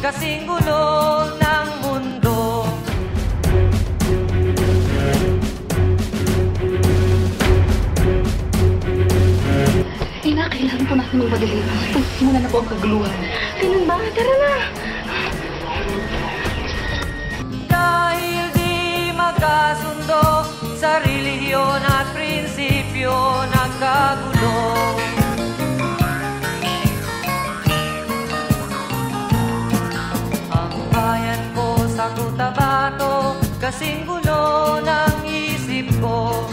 kasing gulo ng mundo. Ina, kailangan po natin magmadali. Pagsimula na po ang kaguluhan. Ganun ba? Tara na! Dahil di magkasundo sa relihiyon at prinsipyo nagkagulo. Ang bayan ko sa Cotabato, kasing gulo ng isip ko.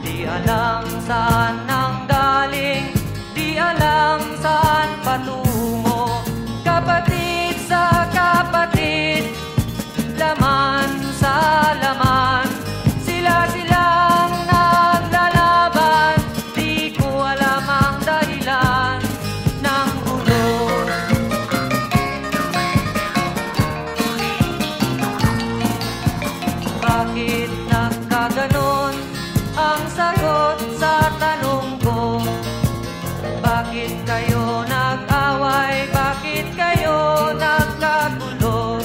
Di alam saan nang galing, di alam saan patungo. Kapatid sa kapatid, laman sa laman, sila-silang naglalaban. Di ko alam ang dahilan ng gulo. Bakit nagkaganon ang sagot sa tanong ko? Bakit kayo nag-away? Bakit kayo nagkagulo?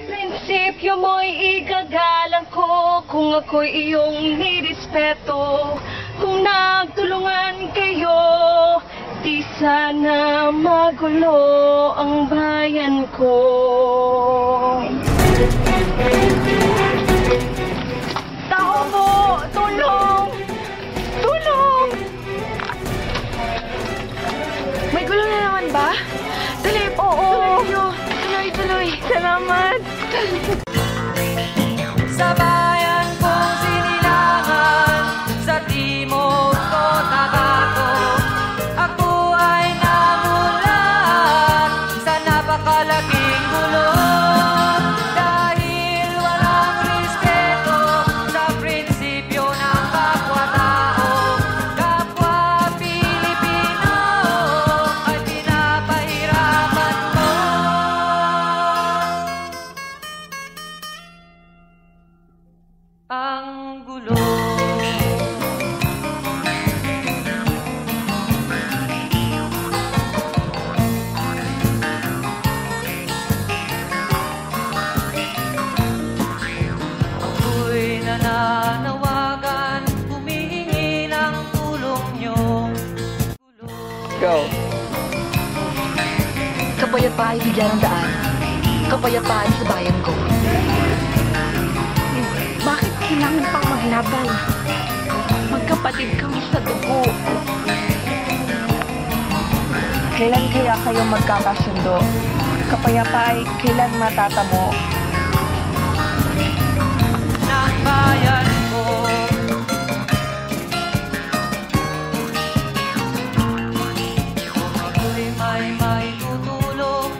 Prinsipyo mo'y igagalang ko kung ako'y iyong nirespeto. Kung nagtulungan kayo, di sana magulo ang bayan ko. Tao po! Tulong! Tulong! May gulo na naman ba? Dali, oo! Tuloy! Salamat! Sa bayan kong sinilangan, sa timog Cotabato, ako ay namulat sa napakalaking gulo. Dahil walang respeto sa prinsipyo ng kapwa-tao, kapwa Pilipino ay pinapahirapan mo. Ang gulo. Ako'y nananawagan, humihingi ng tulong nyo. Gulo. Go. Kapayapaan bigyan ng daan. Kapayapaan sa bayan ko. Bakit kailangan pang maglaban? Magkapatid kami sa dugo. Kailan kaya kayo magkakasundo? Kapayapaan kailan matatamo? Ng bayan ko. Kung ako'y may tutulong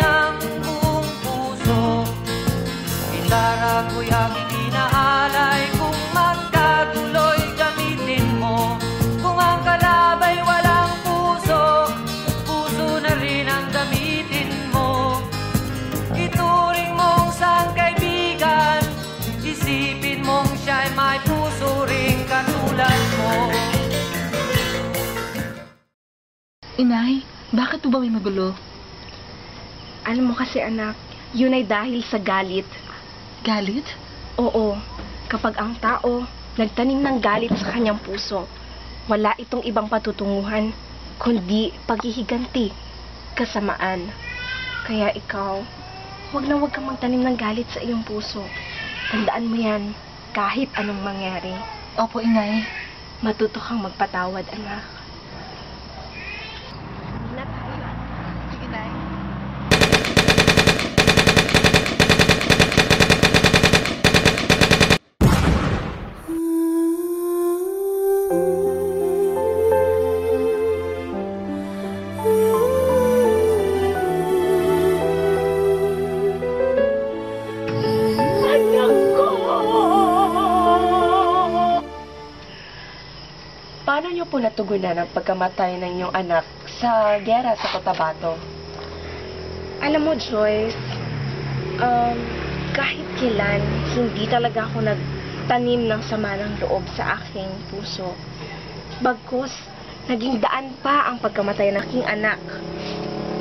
ng buong puso. Gitara ko'y aking inaalay, kung magkagulo'y gamitin mo. Kung ang kalabay walang puso, puso na rin ang gamitin mo. Ituring mong sangkaibigan, isipin mong siya'y may puso ring katulad mo. Inay, bakit po ba may magulo? Alam mo kasi anak, yun ay dahil sa galit. Galit? Oo. Kapag ang tao nagtanim ng galit sa kanyang puso, wala itong ibang patutunguhan, kundi paghihiganti, kasamaan. Kaya ikaw, huwag kang magtanim ng galit sa iyong puso. Tandaan mo yan, kahit anong mangyari. Opo, Inay. Matuto kang magpatawad, anak. Na tayo. Sige, Inay. Paano niyo po natugunan ang pagkamatay ng inyong anak sa giyera sa Cotabato? Alam mo, Joyce, kahit kailan, hindi talaga ako nagtanim ng sama ng loob sa aking puso. Bagkus, naging daan pa ang pagkamatay ng aking anak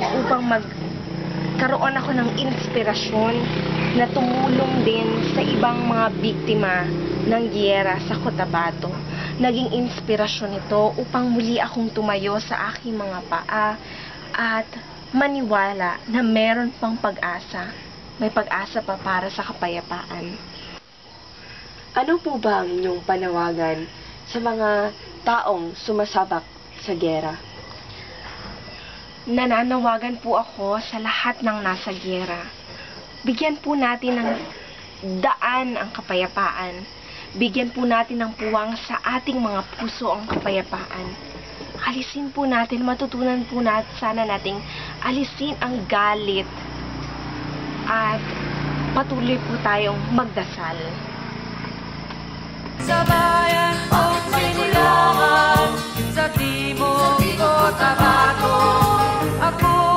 upang nagkaroon ako ng inspirasyon na tumulong din sa ibang mga biktima ng giyera sa Cotabato. Naging inspirasyon ito upang muli akong tumayo sa aking mga paa at maniwala na meron pang pag-asa. May pag-asa pa para sa kapayapaan. Ano po ba ang inyong panawagan sa mga taong sumasabak sa giyera? Nananawagan po ako sa lahat ng nasa giyera. Bigyan po natin ng daan ang kapayapaan. Bigyan po natin ng puwang sa ating mga puso ang kapayapaan. Alisin po natin, matutunan po natin, sana nating alisin ang galit at patuloy po tayong magdasal. Sa bayan kong sinulangan, sa timog Cotabato, ako